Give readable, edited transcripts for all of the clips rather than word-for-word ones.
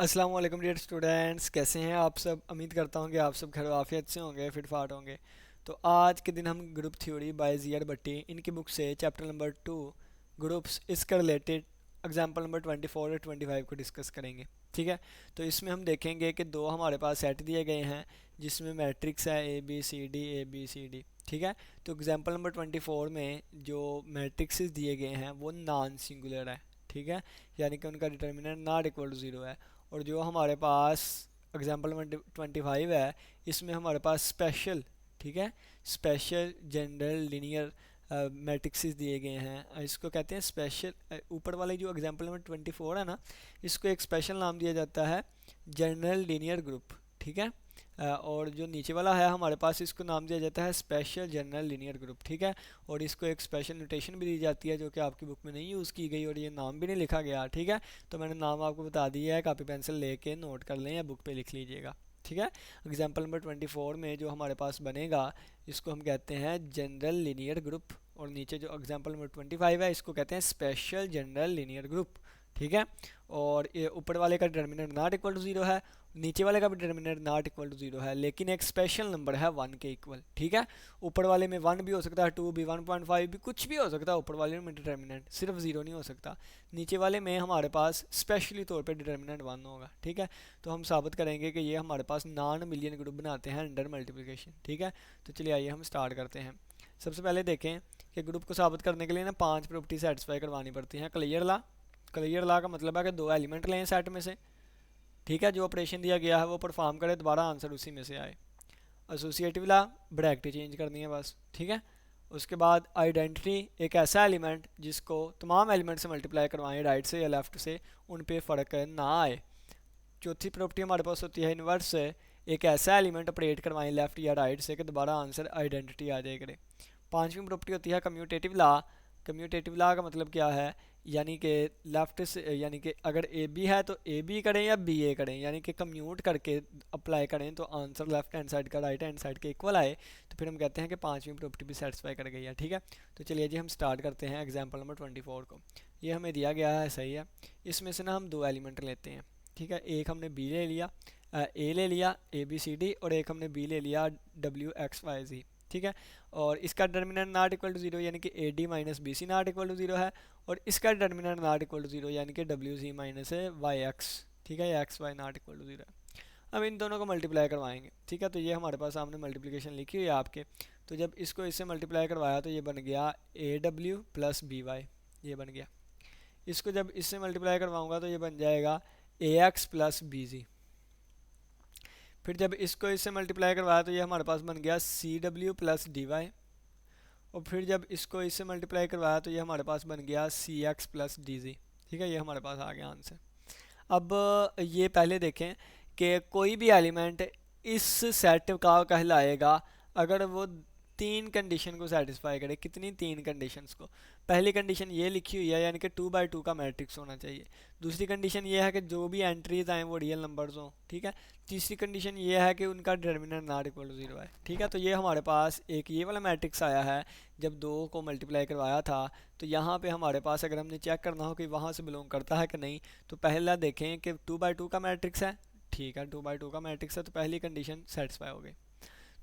अस्सलाम वालेकुम dear students, कैसे हैं आप सब। उम्मीद करता हूँ कि आप सब खैर आफियत से होंगे, फिट फाट होंगे। तो आज के दिन हम ग्रुप थ्योरी बाय ज़ियार भट्टी इनकी बुक से चैप्टर नंबर 2 ग्रुप्स इसका रिलेटेड एग्जांपल नंबर 24 और 25 को डिस्कस करेंगे। ठीक है। तो इसमें हम देखेंगे कि दो हमारे पास सेट दिए गए हैं जिसमें मैट्रिक्स है A B C D A B C D. ठीक है। तो एग्जांपल नंबर 24 में जो मैट्रिक्सेस दिए गए हैं वो नॉन सिंगुलर है। ठीक है। यानी कि उनका determinant not equal to zero है। और जो हमारे पास एग्जाम्पल 25 है, इसमें हमारे पास स्पेशल, ठीक है, स्पेशल जनरल लीनियर मैट्रिक्सेस दिए गए हैं। इसको कहते हैं स्पेशल। ऊपर वाले जो एग्जाम्पल नंबर 24 है ना, इसको एक स्पेशल नाम दिया जाता है जनरल लीनियर ग्रुप। ठीक है। और जो नीचे वाला है हमारे पास, इसको नाम दिया जाता है स्पेशल जनरल लीनियर ग्रुप। ठीक है। और इसको एक स्पेशल नोटेशन भी दी जाती है जो कि आपकी बुक में नहीं यूज़ की गई और ये नाम भी नहीं लिखा गया। ठीक है। तो मैंने नाम आपको बता दिया है, कॉपी पेंसिल लेके नोट कर लें या बुक पे लिख लीजिएगा। ठीक है। एग्जाम्पल नंबर 24 में जो हमारे पास बनेगा, इसको हम कहते हैं जनरल लीनियर ग्रुप। और नीचे जो एग्जाम्पल नंबर 25 है, इसको कहते हैं स्पेशल जनरल लीनियर ग्रुप। ठीक है। और ये ऊपर वाले का determinant not equal to zero है, नीचे वाले का भी determinant not equal to zero है, लेकिन एक स्पेशल नंबर है 1 के इक्वल। ठीक है। ऊपर वाले में 1 भी हो सकता है, 2 भी, 1.5 भी, कुछ भी हो सकता है ऊपर वाले में डिटर्मिनेंट, सिर्फ ज़ीरो नहीं हो सकता। नीचे वाले में हमारे पास स्पेशली तौर पे डिटर्मिनेंट 1 होगा। ठीक है। तो हम साबित करेंगे कि ये हमारे पास नॉन मिलियन ग्रुप बनाते हैं अंडर मल्टीप्लिकेशन। ठीक है। तो चलिए आइए हम स्टार्ट करते हैं। सबसे पहले देखें कि ग्रुप को साबित करने के लिए ना 5 प्रॉपर्टी सेटिस्फाई करवानी पड़ती हैं। क्लियर ला, क्लियर ला का मतलब है कि दो एलिमेंट लें सेट में से। ठीक है। जो ऑपरेशन दिया गया है वो परफॉर्म करे, दोबारा आंसर उसी में से आए। एसोसिएटिव ला, ब्रैकेट चेंज करनी है बस। ठीक है। उसके बाद आइडेंटिटी, एक ऐसा एलिमेंट जिसको तमाम एलिमेंट से मल्टीप्लाई करवाएं, राइट से या लेफ्ट से, उन पे फ़र्क ना आए। चौथी प्रॉपर्टी हमारे पास होती है इन्वर्स से, एक ऐसा एलिमेंट ऑपरेट करवाएं लेफ्ट या राइट से कि दोबारा आंसर आइडेंटिटी आ जाए करे। पांचवी प्रॉपर्टी होती है कम्यूटेटिव ला। कम्यूटेटिव ला का मतलब क्या है, यानी कि लेफ्ट से, यानी कि अगर ए बी है तो ए बी करें या बी ए करें, यानी कि कम्यूट करके अप्लाई करें तो आंसर लेफ्ट हैंड साइड का राइट हैंड साइड के इक्वल आए, तो फिर हम कहते हैं कि पांचवी प्रॉपर्टी भी सेटिस्फाई कर गई है। ठीक है। तो चलिए जी हम स्टार्ट करते हैं एग्जाम्पल नंबर 24 को। ये हमें दिया गया है, सही है। इसमें से ना हम दो एलिमेंट लेते हैं। ठीक है। एक हमने बी ले लिया, ए ले लिया, ए बी सी डी, और एक हमने बी ले लिया, डब्ल्यू एक्स वाई जी। ठीक है। और इसका determinant not equal to zero, यानी कि A D minus B C not equal to zero है। और इसका determinant not equal to zero, यानी कि डब्ल्यू जी माइनस है वाई एक्स। ठीक है। या X Y not equal to zero है। अब इन दोनों को मल्टीप्लाई करवाएंगे। ठीक है। तो ये हमारे पास सामने मल्टीप्लिकेशन लिखी हुई है आपके। तो जब इसको इससे मल्टीप्लाई करवाया तो ये बन गया A W plus B Y, ये बन गया। इसको जब इससे मल्टीप्लाई करवाऊंगा तो ये बन जाएगा ए एक्स प्लस बी जी। फिर जब इसको इससे मल्टीप्लाई करवाया तो ये हमारे पास बन गया C W plus D Y. और फिर जब इसको इससे मल्टीप्लाई करवाया तो ये हमारे पास बन गया सी एक्स प्लस डी जी। ठीक है। ये हमारे पास आ गया आंसर। अब ये पहले देखें कि कोई भी एलिमेंट इस सेट का कहलाएगा अगर वो तीन कंडीशन को सेटिस्फाई करे। कितनी? तीन कंडीशंस को। पहली कंडीशन ये लिखी हुई है, यानी कि 2 बाई 2 का मैट्रिक्स होना चाहिए। दूसरी कंडीशन ये है कि जो भी एंट्रीज आए वो रियल नंबर्स हों। ठीक है। तीसरी कंडीशन ये है कि उनका determinant not equal to zero है। ठीक है। तो ये हमारे पास एक ये वाला मैट्रिक्स आया है जब दो को मल्टीप्लाई करवाया था। तो यहाँ पे हमारे पास अगर हमने चेक करना हो कि वहाँ से बिलोंग करता है कि नहीं, तो पहला देखें कि 2 बाई 2 का मैट्रिक्स है। ठीक है। 2 बाई 2 का मैट्रिक्स है तो पहली कंडीशन सेटिस्फाई हो गई।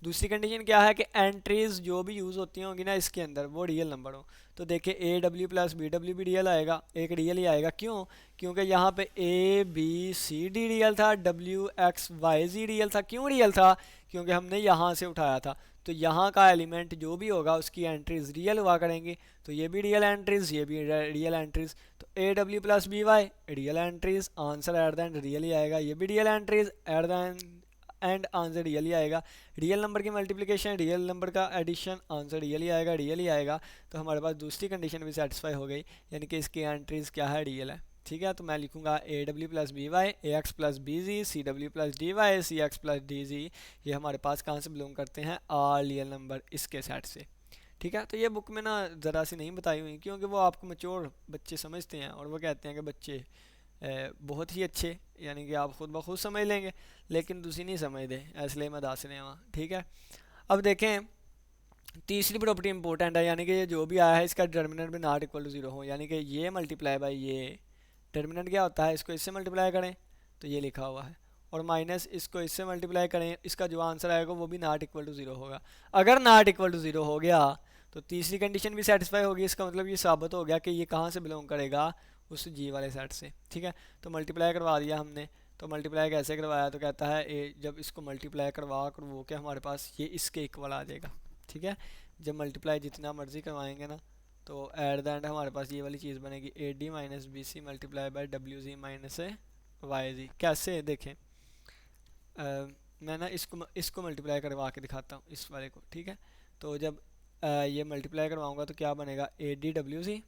दूसरी कंडीशन क्या है कि एंट्रीज जो भी यूज़ होती होंगी ना इसके अंदर वो रियल नंबर हो। तो देखिए A W plus B W भी रियल आएगा, एक रियल ही आएगा। क्यों? क्योंकि यहाँ पे A B C D real था, W X Y Z real था। क्यों रियल था? क्योंकि हमने यहाँ से उठाया था। तो यहाँ का एलिमेंट जो भी होगा उसकी एंट्रीज रियल हुआ करेंगी। तो ये भी रियल एंट्रीज, ये भी रियल एंट्रीज। तो A W plus B Y real entries, answer at the end real ही आएगा। ये भी real entries, at the end answer real ही आएगा। रियल नंबर की मल्टीप्लिकेशन, रियल नंबर का एडिशन, आंसर रियल ही आएगा, रियल ही आएगा। तो हमारे पास दूसरी कंडीशन भी सेटिस्फाई हो गई, यानी कि इसकी एंट्रीज क्या है? रियल है। ठीक है। तो मैं लिखूंगा A W plus B Y, A X plus B Z, C W plus D Y, C X plus D Z. ये हमारे पास कहाँ से बिलोंग करते हैं? आर रियल नंबर, इसके सेट से। ठीक है। तो ये बुक में ना ज़रा सी नहीं बताई हुई क्योंकि वो आपको मैच्योर बच्चे समझते हैं और वो कहते हैं कि बच्चे बहुत ही अच्छे, यानी कि आप खुद ब खुद समझ लेंगे, लेकिन दूसरी नहीं समझते, इसलिए मैं दस रहे वहाँ। ठीक है। अब देखें तीसरी प्रॉपर्टी इंपॉर्टेंट है, यानी कि ये जो भी आया है इसका डिटर्मिनेंट भी नॉट इक्वल टू जीरो हो, यानी कि ये मल्टीप्लाई बाई ये। डिटर्मिनेंट क्या होता है? इसको इससे मल्टीप्लाई करें तो ये लिखा हुआ है, और माइनस इसको इससे मल्टीप्लाई करें, इसका जो आंसर आएगा वो भी नॉट इक्वल टू ज़ीरो होगा। अगर नॉट इक्वल टू ज़ीरो हो गया तो तीसरी कंडीशन भी सेटिस्फाई होगी। इसका मतलब ये साबित हो गया कि ये कहाँ से बिलोंग करेगा, उस जी वाले सेट से। ठीक है, तो मल्टीप्लाई करवा दिया हमने। तो मल्टीप्लाई कैसे करवाया, तो कहता है ए जब इसको मल्टीप्लाई करवा कर वो क्या हमारे पास ये इसके इक्वल आ जाएगा। ठीक है, जब मल्टीप्लाई जितना मर्जी करवाएंगे ना, तो एट द एंड हमारे पास ये वाली चीज़ बनेगी A D minus B C multiply by W ji minus Y G. कैसे देखें, मैं ना इसको मल्टीप्लाई करवा के दिखाता हूँ इस वाले को। ठीक है, तो जब ये मल्टीप्लाई करवाऊँगा तो क्या बनेगा, A D W G,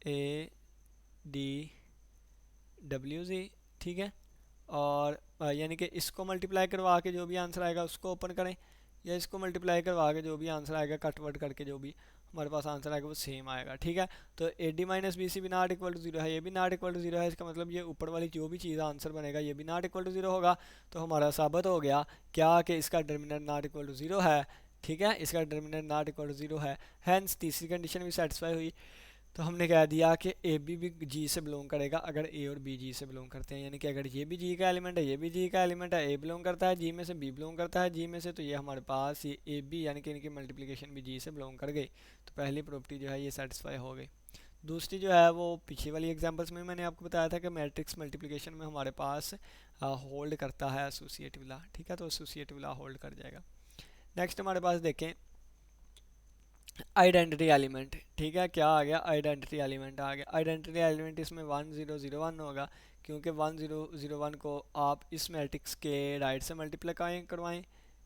A D W G. ठीक है, और यानी कि इसको मल्टीप्लाई करवा के जो भी आंसर आएगा उसको ओपन करें, या इसको मल्टीप्लाई करवा के जो भी आंसर आएगा कटवर्ट करके जो भी हमारे पास आंसर आएगा वो सेम आएगा। ठीक है, तो A D minus B C भी नॉट इक्वल टू जीरो है, ये भी नॉट इक्वल टू जीरो है। इसका मतलब ये ऊपर वाली जो भी चीज़ आंसर बनेगा ये भी नॉट इक्वल टू जीरो होगा। तो हमारा साबित हो गया क्या कि इसका determinant not equal to zero है। ठीक है, इसका determinant not equal to zero है, हैंस तीसरी कंडीशन भी सेटिस्फाई हुई। तो हमने कह दिया कि ए भी जी से बिलोंग करेगा अगर ए और बी जी से बिलोंग करते हैं, यानी कि अगर ये भी जी का एलिमेंट है, ये भी जी का एलिमेंट है, ए बिलोंग करता है जी में से, बी बिलोंग करता है जी में से, तो ये हमारे पास ये ए बी यानी कि इनकी मल्टीप्लिकेशन भी जी से बिलोंग कर गई। तो पहली प्रॉपर्टी जो है ये सेटिस्फाई हो गई। दूसरी जो है वो पिछली वाली एग्जांपल्स में मैंने आपको बताया था कि मैट्रिक्स मल्टीप्लिकेशन में हमारे पास होल्ड करता है एसोसिएटिव लॉ। ठीक है, तो एसोसिएटिव लॉ होल्ड कर जाएगा। नेक्स्ट हमारे पास देखें आइडेंटिटी एलिमेंट। ठीक है, क्या आ गया, आइडेंटिटी एलिमेंट आ गया। आइडेंटिटी एलिमेंट इसमें 1001 होगा, क्योंकि 1001 को आप इस मैट्रिक्स के राइट से मल्टीप्लाई करवाएं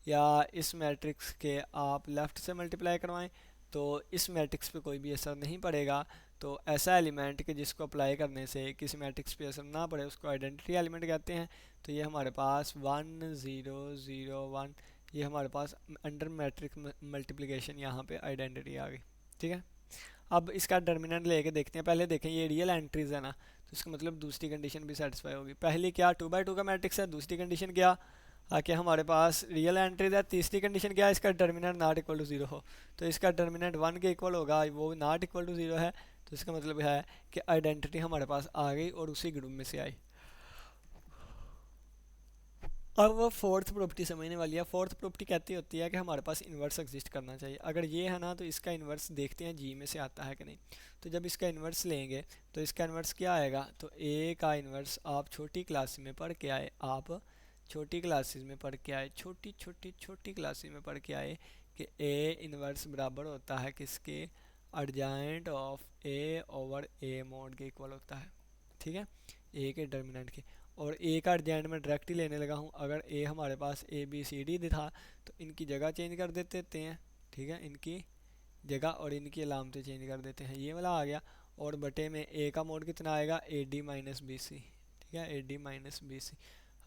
या इस मैट्रिक्स के आप लेफ़्ट से मल्टीप्लाई करवाएं, तो इस मैट्रिक्स पे कोई भी असर नहीं पड़ेगा। तो ऐसा एलिमेंट कि जिसको अप्लाई करने से किसी मैट्रिक्स पे असर ना पड़े उसको आइडेंटिटी एलिमेंट कहते हैं। तो ये हमारे पास 1001, ये हमारे पास अंडर मैट्रिक मल्टीप्लिकेशन यहाँ पे आइडेंटिटी आ गई। ठीक है, अब इसका डिटरमिनेंट लेके देखते हैं। पहले देखें ये रियल एंट्रीज है ना, तो इसका मतलब दूसरी कंडीशन भी सेटिस्फाई होगी। पहली क्या, 2 बाई 2 का मैट्रिक्स है। दूसरी कंडीशन क्या, कि हमारे पास रियल एंट्रीज है। तीसरी कंडीशन क्या है, इसका determinant not equal to zero हो, तो इसका डिटरमिनेंट 1 के इक्वल होगा, वो नॉट इक्वल टू जीरो है। तो इसका मतलब है कि आइडेंटिटी हमारे पास आ गई और उसी ग्रुप में से आई। अब वो फोर्थ प्रॉपर्टी समझने वाली है। फोर्थ प्रॉपर्टी कहती होती है कि हमारे पास इन्वर्स एग्जिस्ट करना चाहिए। अगर ये है ना, तो इसका इन्वर्स देखते हैं जी में से आता है कि नहीं। तो जब इसका इन्वर्स लेंगे तो इसका इन्वर्स क्या आएगा, तो ए का इन्वर्स आप छोटी क्लास में पढ़ के आए, आप छोटी क्लासेस में पढ़ के आए, छोटी छोटी छोटी क्लासेस में पढ़ के आए कि ए इन्वर्स बराबर होता है किसके, urgent of A over A mode के इक्वल होता है। ठीक है, ए के डिटरमिनेंट के, और ए का अर्जेंट में डायरेक्ट ही लेने लगा हूँ। अगर ए हमारे पास ए बी सी डी था तो इनकी जगह चेंज कर देते हैं। ठीक है, इनकी जगह और इनकी अलामतें चेंज कर देते हैं, ये वाला आ गया। और बटे में ए का मोड कितना आएगा, A D minus B C. ठीक है, A D minus B C,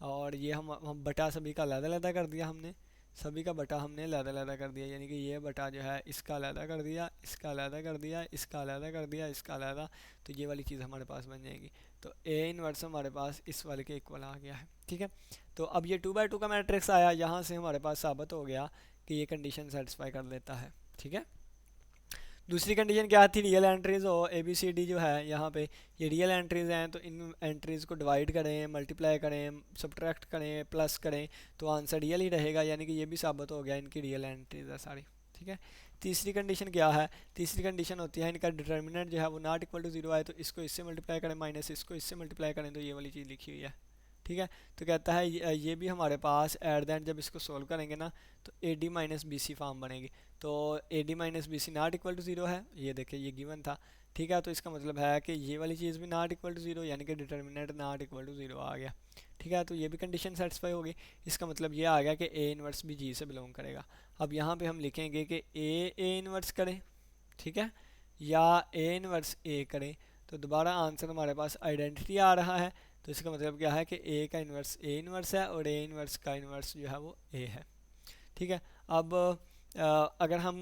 और ये हम बटा सभी का अलग-अलग कर दिया हमने, सभी का बटा हमने अलग-अलग कर दिया, यानी कि ये बटा जो है इसका अलग कर दिया, इसका अलग कर दिया, इसका अलग कर दिया, इसका अलग। तो ये वाली चीज़ हमारे पास बन जाएगी। तो ए इनवर्स हमारे पास इस वाले के इक्वल आ गया है। ठीक है, तो अब ये 2 बाई 2 का मैट्रिक्स आया, यहाँ से हमारे पास साबित हो गया कि ये कंडीशन सेटिस्फाई कर लेता है। ठीक है, दूसरी कंडीशन क्या थी, रियल एंट्रीज हो, ए बी सी डी जो है यहाँ पे ये रियल एंट्रीज हैं, तो इन एंट्रीज को डिवाइड करें, मल्टीप्लाई करें, सब्ट्रैक्ट करें, प्लस करें, तो आंसर रियल ही रहेगा, यानी कि ये भी साबित हो गया इनकी रियल एंट्रीज है सारी। ठीक है, तीसरी कंडीशन क्या है, तीसरी कंडीशन होती है इनका डिटर्मिनेंट जो है वो नॉट इक्वल टू जीरो आए, तो इसको इससे मल्टीप्लाई करें माइनस इसको इससे मल्टीप्लाई करें, तो ये वाली चीज़ लिखी हुई है। ठीक है, तो कहता है ये भी हमारे पास एट द एंड जब इसको सोल्व करेंगे ना, तो A D minus B C form बनेगी। तो A D minus B C not equal to zero है, ये देखिए ये गिवन था। ठीक है, तो इसका मतलब है कि ये वाली चीज़ भी नॉट इक्वल टू ज़ीरो, यानी कि determinant not equal to zero आ गया। ठीक है, तो ये भी कंडीशन सेटिस्फाई होगी। इसका मतलब ये आ गया कि ए इनवर्स भी जी से बिलोंग करेगा। अब यहाँ पे हम लिखेंगे कि ए इनवर्स करें, ठीक है, या ए इनवर्स ए करें, तो दोबारा आंसर हमारे पास आइडेंटिटी आ रहा है। तो इसका मतलब क्या है कि ए का इन्वर्स ए इन्वर्स है और ए इन्वर्स का इन्वर्स जो है वो ए है। ठीक है, अब अगर हम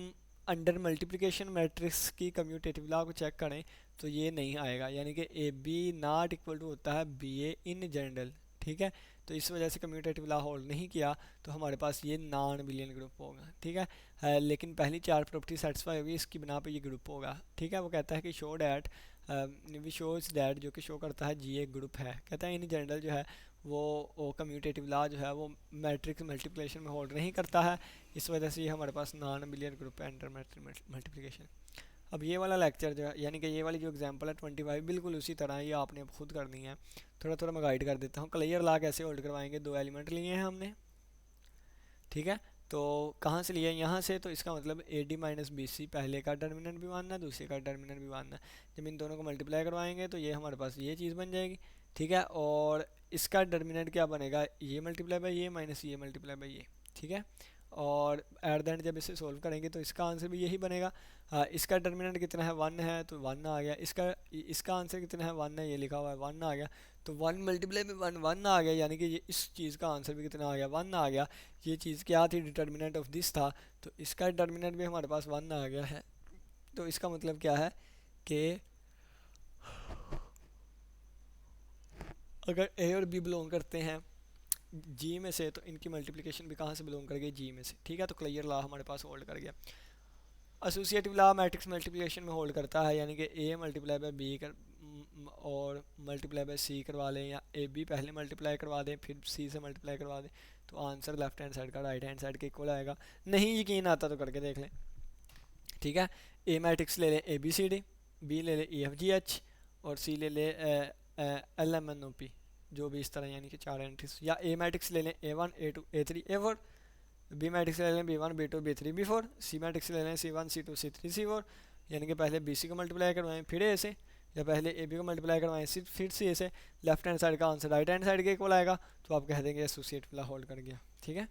अंडर मल्टीप्लिकेशन मैट्रिक्स की कम्यूटेटिव लॉ को चेक करें तो ये नहीं आएगा, यानी कि A B not equal to होता है बी ए इन जनरल। ठीक है, तो इस वजह से कम्यूटेटिव लॉ होल्ड नहीं किया, तो हमारे पास ये नॉन बिलियन ग्रुप होगा। ठीक है, लेकिन पहली चार प्रॉपर्टी सेटिस्फाई होगी, इसकी बिना पे ये ग्रुप होगा। ठीक है, वो कहता है कि show that V shows that, जो कि शो करता है जी एक ग्रुप है। कहता है इन जनरल जो है वो कम्यूटेटिव लॉ जो है वो मैट्रिक्स मल्टीप्लिकेशन में होल्ड नहीं करता है, इस वजह से ये हमारे पास नॉन अबिलियन ग्रुप है अंडर मल्टीप्लिकेशन। अब ये वाला लेक्चर जो है यानी कि ये वाली जो एग्जांपल है 25 बिल्कुल उसी तरह ये आपने अब खुद करनी है। थोड़ा थोड़ा मैं गाइड कर देता हूँ। क्लियर लॉ कैसे होल्ड करवाएंगे, दो एलिमेंट लिए हैं हमने, ठीक है। तो कहाँ से लिया, यहाँ से, तो इसका मतलब A D minus B C, पहले का डिटर्मिनेंट भी मानना है, दूसरे का डिटर्मिनेंट भी मानना है। जब इन दोनों को मल्टीप्लाई करवाएंगे तो ये हमारे पास ये चीज़ बन जाएगी, ठीक है। और इसका डिटर्मिनेंट क्या बनेगा, ये मल्टीप्लाई बाई ये माइनस ये मल्टीप्लाई बाई ये, ठीक है। और एट द एंड जब इसे सोल्व करेंगे तो इसका आंसर भी यही बनेगा। इसका डिटर्मिनेंट कितना है, 1 है, तो 1 आ गया। इसका इसका आंसर कितना है, 1 है, ये लिखा हुआ है, 1 आ गया। तो 1 मल्टीप्लाई में 1 1 आ गया, यानी कि ये इस चीज़ का आंसर भी कितना आ गया, 1 आ गया। ये चीज़ क्या थी, डिटर्मिनेंट ऑफ दिस था, तो इसका डिटर्मिनेंट भी हमारे पास 1 आ गया है। तो इसका मतलब क्या है कि अगर ए और बी बिलोंग करते हैं जी में से, तो इनकी मल्टीप्लिकेशन भी कहाँ से बिलोंग करेगी, जी में से, ठीक है। तो क्लियर लॉ हमारे पास होल्ड कर गया। एसोसिएटिव लॉ मैट्रिक्स मल्टीप्लिकेशन में होल्ड करता है, यानी कि ए मल्टीप्लाई बाय बी कर और मल्टीप्लाई बाय सी करवा लें, या ए बी पहले मल्टीप्लाई करवा दें फिर सी से मल्टीप्लाई करवा दें, तो आंसर लेफ्ट हैंड साइड का राइट हैंड साइड के इक्वल आएगा। नहीं यकीन आता तो करके देख लें, ठीक है। ए मैट्रिक्स ले लें A B C D, B ले लें ई एफ जी एच, और सी ले लें L M N O P, जो भी इस तरह, यानी कि 4 एंट्रीज। या ए मैट्रिक्स ले लें A one A two A three A four, B matrix ले लें B one B two B three B four, C matrix ले लें C one C two C three C four, यानी कि पहले बी सी को मल्टीप्लाई करवाएं फिर ए से, या पहले ए बी को मल्टीप्लाई करवाएं फिर सी ए से। लेफ्ट हैंड साइड का आंसर राइट हैंड साइड के इक्वल आएगा, तो आप कह देंगे एसोसिएटिव लॉ होल्ड कर गया, ठीक है।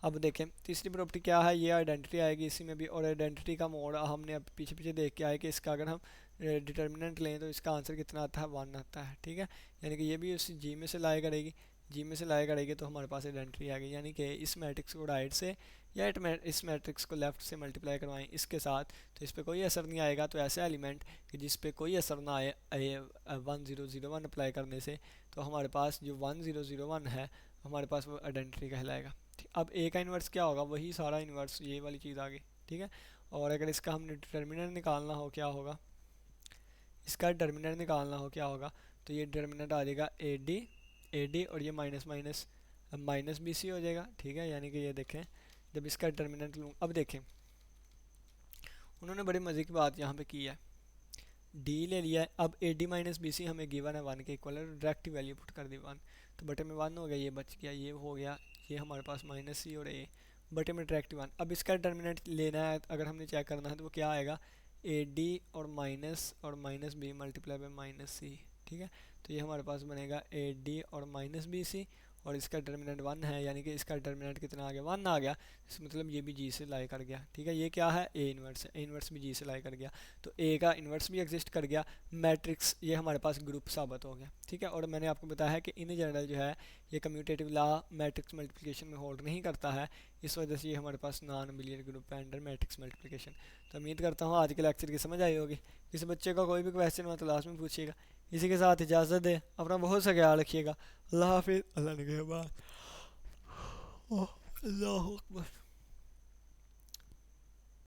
अब देखें तीसरी प्रॉपर्टी क्या है, ये आइडेंटिटी आएगी इसी में भी, और आइडेंटिटी का मोड हमने अब पीछे पीछे देख के आए कि इसका अगर हम डिटर्मिनेंट लें तो इसका आंसर कितना आता है, 1 आता है, ठीक है। यानी कि ये भी उसी जी में से लाया करेगी, जी में से लाया करेगी, तो हमारे पास आइडेंटिटी आ गई। यानी कि इस मैट्रिक्स को राइट से या इस मैट्रिक्स को लेफ्ट से मल्टीप्लाई करवाएं इसके साथ, तो इस पर कोई असर नहीं आएगा। तो ऐसे एलिमेंट कि जिस पे कोई असर ना आए 1001 अप्लाई करने से, तो हमारे पास जो 1001 है हमारे पास वो आइडेंटिटी कहलाएगा। अब ए का इन्वर्स क्या होगा, वही सारा इन्वर्स ये वाली चीज़ आ गई, ठीक है। और अगर इसका हमने डिटर्मिनेंट निकालना हो क्या होगा, इसका डिटर्मिनेंट निकालना हो क्या होगा, तो ये डिटर्मिनेंट आ जाएगा ए डी और ये minus minus minus B C हो जाएगा, ठीक है। यानी कि ये देखें जब इसका डिटर्मिनेंट लूँ, अब देखें उन्होंने बड़े मज़े की बात यहाँ पे की है, डी ले लिया है। अब A D minus B C हमें गिवन है 1 के इक्वल है, डायरेक्ट वैल्यू पुट कर दी 1, तो बटे में 1 हो गया, ये बच गया, ये हो गया, ये हमारे पास माइनस सी और ए, बटे में डायरेक्ट 1। अब इसका डिटर्मिनेंट लेना है, अगर हमने चेक करना है तो वो क्या आएगा, ए डी और minus B multiply by minus C, ठीक है। तो ये हमारे पास बनेगा ए डी और माइनस बी सी, और इसका डिटर्मिनेंट 1 है, यानी कि इसका डिटर्मिनेंट कितना आ गया, 1 आ गया। इस मतलब ये भी जी से लाई कर गया, ठीक है। ये क्या है, ए इन्वर्स है, ए इन्वर्स भी जी से लाई कर गया, तो ए का इन्वर्स भी एग्जिस्ट कर गया। मैट्रिक्स ये हमारे पास ग्रुप साबित हो गया, ठीक है। और मैंने आपको बताया है कि इन जनरल जो है ये कम्यूटेटिव लॉ मैट्रिक्स मल्टीप्लिकेशन में होल्ड नहीं करता है, इस वजह से ये हमारे पास नॉन अबिलियन ग्रुप है अंडर मैट्रिक्स मल्टीप्लिकेशन। तो उम्मीद करता हूँ आज के लेक्चर की समझ आई होगी। किसी बच्चे का कोई भी क्वेश्चन हो तो लास्ट में पूछिएगा। इसी के साथ इजाज़त दे, अपना बहुत सा ख्याल रखिएगा। अल्लाह हाफिज़, अल्लाह ने के बाद, अल्लाह अकबर।